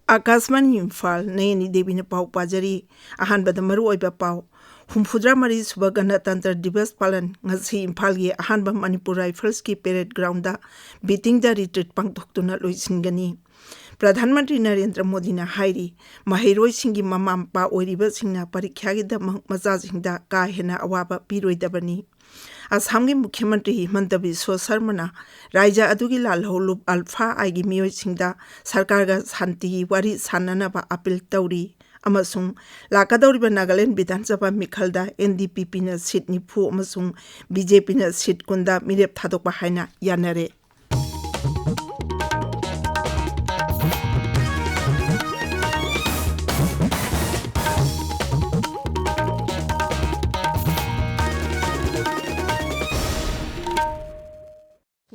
आकाशवाणी इम्फाल नयनी देवी ने पाव पाजरी अहानबद मरुओइबा पाव हुमफुद्रा मरी सुबह गणतंत्र दिवस पालन ngasi इम्फाल की अहानबा मणिपुर राइफल्स की पेरेड ग्राउंड दा बीटिंग द रिट्रीट पांगथोक्तुना लोइसिनगनी। प्रधानमंत्री नरेंद्र मोदी ने हाइरी महैरोई सिंगी ममा मपा ओइरिबा सिंगना परीक्षा की दमक मचासिंगदा का हेना अवाबा पिरोइदबनी। असम के मुख्यमंत्री हिमंत बिस्व शर्मा राज्य अदुगी लालहौलुब अल्फा आईगी मियोइसिंगदा सरकार का शांति वारी साननबा अपील तौरी अमसुंग लाकदौरिबा नागालैंड विधानसभा मिखलदा एनडीपीपी ने सीट 90 अमसुंग बीजेपी ने सीट 10 मिरेप थादोकबा हाइना यानरे।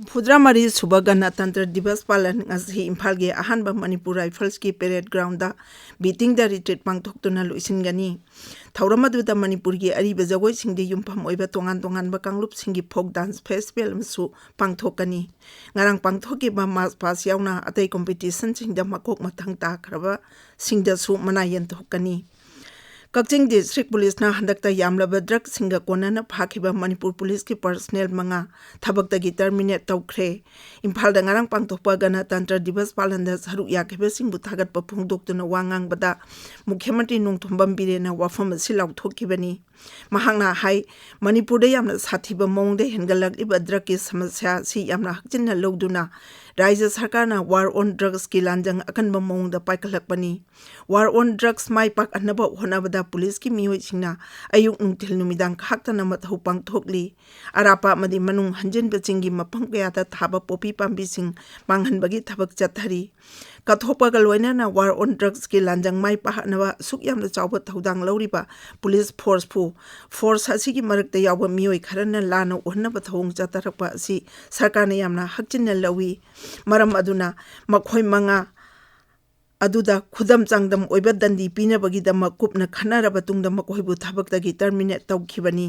फुद्रा मरी सुबह गणतंत्र दिवस पालन इम्फाल के अहानबा मणिपुर राइफल्स की पेरेड ग्राउंड दा बीटिंग द रिट्रीट पांगथोक्तुना लोइसिनगनी। थौरम अदुदा मणिपुर की अरीब जगोई सिंगदे युमफम ओइबा तोंगान तोंगानबा कांगलुप सिंगी फोक डांस फेस्टिवल अमसु पांगथोकनी। ngarang पांगथोकिबा मास पास यावना अतै कॉम्पिटिशन सिंगदा मकोक मथंग ताखरबा सिंगदसु मना यंथोकनी। कक्चिंग डिस्ट्रिक्ट पुलिस ना हंदकता यामलबा ड्रग सिंगा कोनना फाखिबा मणिपुर पुलिस की पर्सनल मंगा थबकतगी टर्मिनेट तौख्रे। इम्फाल दा ngarang पांगथोकपा गणतंत्र दिवस पालन सरुक याखिबा सिंगबु थागतपा फोंदोक्तुना वांगांगबदा मुख्यमंत्री नोंथोंबम बिरेना वाफम असि लाउथोकिबनी। महांगना हाई मणिपुर दे यामना साथीबा मौंगदे हेंगलकलिबा ड्रग की समस्या सि यामना हकचिन्ना लौदुना राज्य सरकार ना वार ऑन ड्रग्स की लांजंग अकनबा मौंगदा पाइकलकपनी। वार ऑन ड्रग्स माई पाक अनबा होनाबदा पुलिस की मियोइसिंगना अयुक नुंथिल नुमिदांग खाक्तना मथौ पांगथोकली। अरापा अमदि मनुंग हंजिनबा चिंगी मफम कयादा थाबा पोपी पांबिसिंग मांगहनबगी थबक चथरी। कथोपगा लोइनाना वार ऑन ड्रग्स की लांजंग माई पाहनबा सुक यामना चावबा थौदांग लौरिबा पुलिस फोर्स असिगी मरकता यावबा मियोइ खरना लाना उहनबा थौंग चतरकपा असि सरकारना यामना हकचिन्ना लौई। मरम अदुना मखोइ मंगा अदुदा खुदम चांगदम ओइबा दंदी पीनबगीदमक कुपना खनरबा तुंगदा मखोइबु थबकतगी टर्मिनेट तौखिबनी।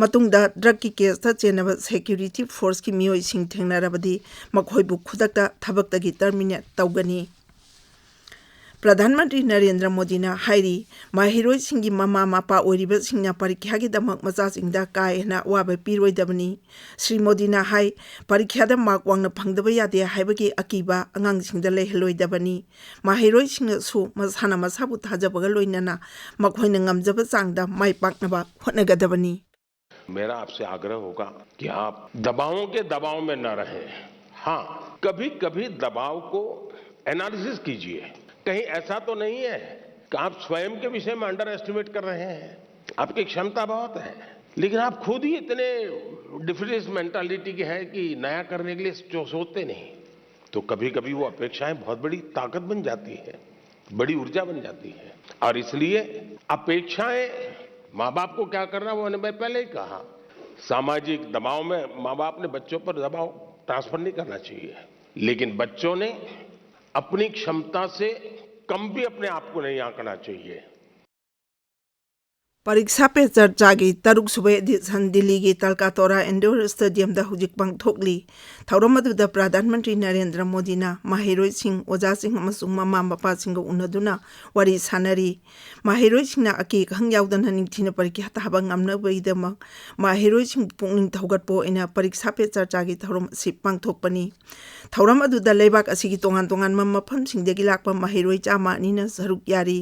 मतुंगदा ड्रग की केसता चेनबा सिक्योरिटी फोर्स की मियोइ सिंग थेंगनरबदी मखोइबु खुदकता थबकतगी टर्मिनेट तौगनी। प्रधानमंत्री नरेंद्र मोदी ने हाइरी महैरोई सिंगी ममा मपा ओइरिबा सिंगना परीक्षा की दमक मचासिंगदा का हेना अवाबा पिरोइदबनी। श्री मोदी ने हाई परीक्षा मार्क वांगना फंगदबा यादे हाइबगी अकीबा अंगांगसिंगदा लेहलोइदबनी। महैरोई सिंगसु मसाना मसाबु थाजबगा लोइनना मखोइना ngamjaba चांगदा माई पाकनबा होनगदबनी। मेरा आपसे आग्रह होगा कि आप दबावों के दबाव में न रहें। हाँ, कभी कभी दबाव को एनालिसिस कीजिए। कहीं ऐसा तो नहीं है कि आप स्वयं के विषय में अंडर एस्टिमेट कर रहे हैं। आपकी क्षमता बहुत है, लेकिन आप खुद ही इतने डिफिडेंस मेंटालिटी के हैं कि नया करने के लिए सोचते नहीं। तो कभी कभी वो अपेक्षाएं बहुत बड़ी ताकत बन जाती है, बड़ी ऊर्जा बन जाती है। और इसलिए अपेक्षाएं माँ बाप को क्या करना वो मैं पहले ही कहा, सामाजिक दबाव में माँ बाप ने बच्चों पर दबाव ट्रांसफर नहीं करना चाहिए, लेकिन बच्चों ने अपनी क्षमता से कम भी अपने आप को नहीं आंकना चाहिए। परीक्षा पे चर्चा की तरुक सुबह एडिशन दिल्ली की तलकातोरा इंडोर स्टेडियम दा हुजिक पांगथोकली। थौरम अदुदा प्रधानमंत्री नरेंद्र मोदी ना महैरोई सिंह ओजा सिंह अमसुंग ममा मपा सिंह उनदुना वारी सानरी। महैरोई सिंह ना अकी खंग यावदन निंगथिना परीक्षा थाबा ngamnabagidamak महैरोई सिंह पुंगनिंग थौगतपो इना परीक्षा पे चर्चा की थौरम सि पांगथोकपनी। थौरम अदुदा लेबाक असिगी तोंगान तोंगान मफम सिंगदगी लाकपा महैरोई चामा निना सरुक यारी।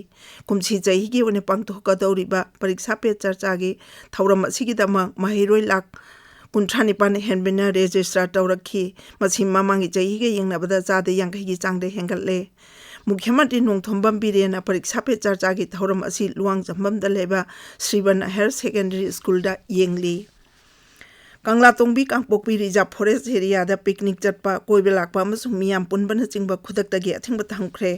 कुमसी चही की ओने पांगथोकदौरिबा परीक्षा पे चर्चा की थौरम असिगिदमक महैरोई लाख 53 हेनबिना रेजिस्टर तौरखी। मसी ममांगी चही के यंगनबदा चादे यांखैगी चांगदे हेंगतले। मुख्यमंत्री नोंथोंबम बिरेना परीक्षा पे चर्चा की थौरम असि लुवांग जम्बमदा लेबा श्रीवन हायर सेकेंडरी स्कूल दा येंगली। कंगला तोंबी कांगपोकपी रिजर्व फॉरेस्ट एरिया दा picnic चटपा कोइबे Lakpa अमसुंग मियाम पुनबना चिंगबा खुदकतगी अथिंगबा थांखरे।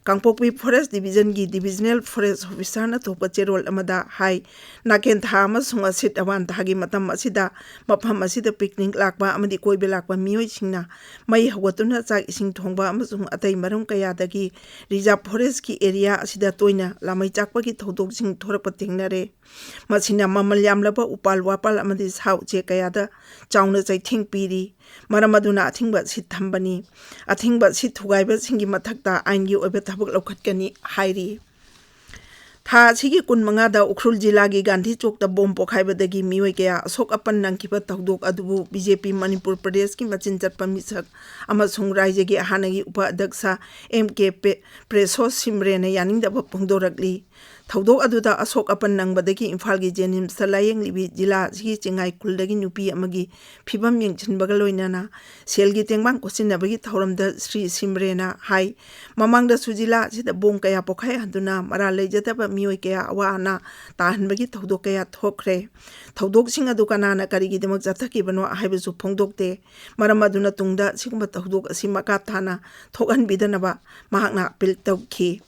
Kangpokpi forest division की डिविजनल फॉरेस्ट ऑफिसर ना थोपा चेरोल अमदा हाई नाकेन था अमसुंग असित अवान थागी मतम असिदा मफम असिदा पिकनिक लाकपा अमदी कोइबे लाकपा मियोइ सिंगना मई हवतुना चाक इसिंग थोंबा अमसुंग अतै मरम कयादगी रिजर्व फॉरेस्ट की एरिया असिदा तोइना लामै चाकपगी थौदोक सिंग थोरकपा थेंगनरे। मसिना ममल यामलबा उपाल वापाल अमदी साउ चे कया kayada chauna chaithing piri maram aduna athingba sit thambani athingba sit thugaiba singi mathakta aingi oiba thabak lokhatkani hairi tha sigi kun manga da ukhrul jila gi Gandhi Chowk da bom pokhaiba dagi mioi kaya asok apan nangkiba tawdok adubu BJP Manipur Pradesh ki machin chatpa misak amasung raija gi ahanagi upa adaksa MK Preso Simrena yaning da pungdorakli tawdok aduda asok apan nangbadagi Imphal gi Jenims salayeng libi jila sigi chingai kuldagi nupi amagi phibam yengchinbaga loinana selgi tengbang kosinabagi thauramda Sri Simrena hai mamangda sujila sida bom kaya pokhai handuna mara leijataba mioi kaya awana tahanbagi tawdok kaya thokre tawdok sing adu kanana karigi demak jathakibano haibasu phongdokte maram aduna tungda sigumba tawdok asi maka thana thokan bidanaba mahakna apil tawki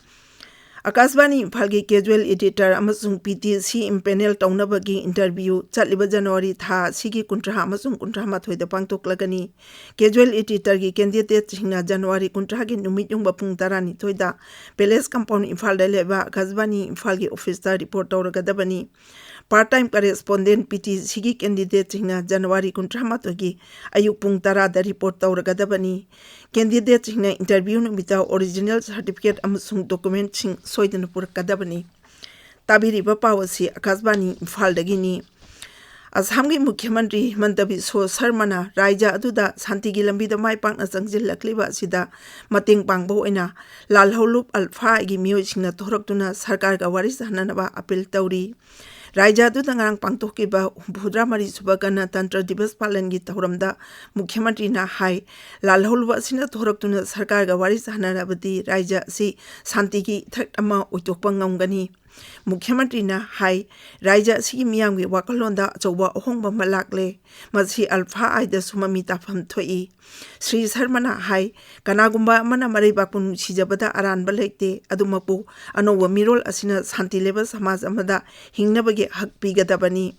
Akashvani Imphal gi casual editor amasung PTC impanel taunabagi interview chatliba January tha sigi kuntra amasung kuntra mathoi da pangtoklagani casual editor gi candidate singna January kuntra gi numit yung bapung tarani thoida Palace compound Imphal da leba Akashvani Imphal gi office da report tawragadabani part-time correspondent PTC gi candidate singna January kuntra mathogi ayuk pung tara da report tawragadabani candidate singna interview numita original certificate amasung document sing soidana purakadabani tabiriba pawasi Akashvani Imphal dagini Assam gi Mukhyamantri Himanta Biswa Sarmana Raija aduda Santi gi lambi da mai pakna changjillakliba sida mating pangbo oina lalholup alpha gi mioi singna thoraktuna sarkar ga waris hananaba appeal tawri Raija aduda ngarang pangtokkiba Humphudra mari suba Ganatantra Divas palan gi tawramda Mukhyamantri na hai lalholuba sina thoraktuna sarkar ga waris hananabadi Raija si Santi gi thak ama oitokpa ngamgani Mukhyamantri na hai Raija si miyamgi wakalonda achauba ahongba malakle masi alpha aida sumami tafam thoi Sri Sarmana hai kanagumba mana mareibakun sijabada aranba lekte adumapu anowa mirol asina santi leba samaj amada hingnabagi hak pigadabani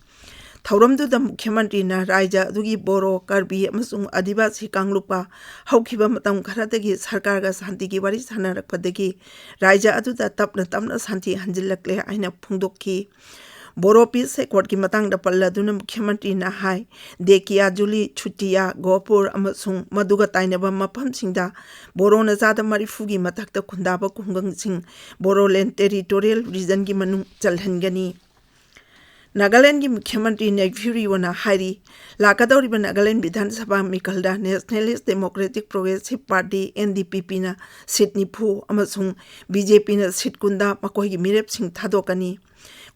Thauramduda Mukhyamantri na Raija adugi Boro Karbi amasung Adivasi Kanglupa haukiba matam kharadagi sarkar ga santi gi wari sanarakpadagi Raija aduda tapna santi hanjillakle aina phungdokki Boro Peace Accord ki matang da palla duna Mukhyamantri na hai Dekia Juli Chutiya Gopur amasung maduga tainaba mapam singda Boro na zada marifugi matakta kundaba kungang sing Boro Land Territorial Region gi manung chalhangani Nagaland ki Mukhyamantri Nayani wana hari lakadawriba Nagaland Vidhan Sabha mikalda Nationalist Democratic Progressive Party NDPP na seat nifu amasung BJP na seat kunda makoigi mirep sing thadokani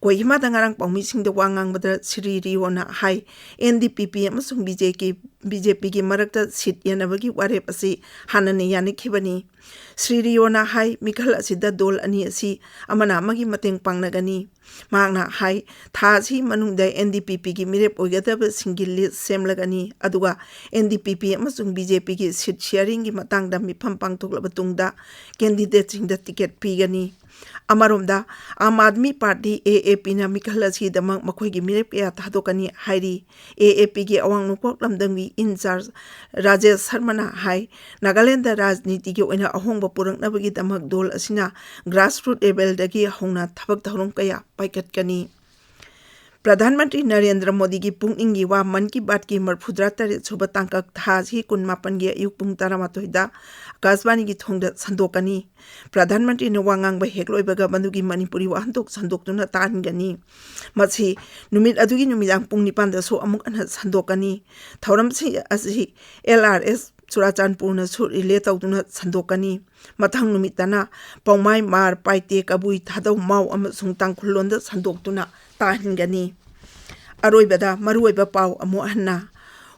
Kohima dangarang pangmi sing da wangang badra Sri Riwana hai NDPP amasung BJP ki marakta seat yanabagi warep asi hanane yanikibani Sri Riwana hai mikal asida dol ani asi amana amagi mateng pangnagani Magna hai thasi manungda NDPP ki mirep oigadaba single list semlagani aduga NDPP amasung BJP ki seat sharing ki matangda mifam pangthoklaba tungda candidate singda ticket pigani Amaromda Aam Aadmi Party AAP na mikalasi damang makoigi mirep ya thadokani hairi AAP ki awang nukpok lamdangwi in charge Rajesh Sarmana hai Nagaland da rajniti ki oina ahongba purangnabugi damak dol asina grassroots level dagi hongna thabak thaurom kaya paikatkani Pradhanmantri Narendra Modi ki pungingi wa man ki baat ki marphudra tare suba tangkak thaji kun mapan gi ayuk pung taramatoida Akashvani ki thongda sandokani Pradhanmantri ne wangang ba hekloibaga bandugi Manipuri wa hantok sandoktuna tangani machi numit adugi numidang pung nipan da so amuk an sandokani thauram si asi LRS Surachanpur na sur ile tawduna sandokani mathang numitana paumai mar paite kabui thadau mau amasung tangkhulonda sandoktuna tahingani aroibada maruiba pau amu hanna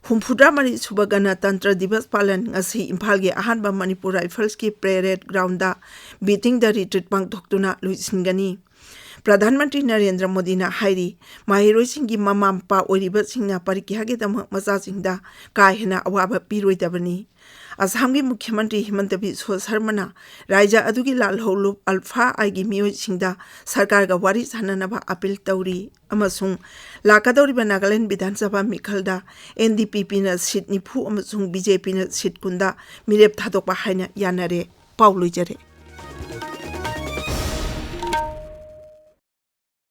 Humphudra mari suba Ganatantra Divas palan ngasi Imphal gi ahanba Manipur Rifles ki parade ground da beating the retreat pangthoktuna luisingani Pradhanmantri Narendra Modi na hairi mahiroi singi mamampa oiriba singna parikya ge dam macha singda ka hena awaba piroidabani Assam gi Mukhyamantri Himanta Biswa Sarmana Raija adugi lalholup alpha aigi mioi singda sarkar ga wari sananaba appeal tawri amasung lakadawriba Nagaland Vidhan Sabha mikalda NDPP na seat nifu amasung BJP na seat kunda mirep thadokpa haina yanare paulujare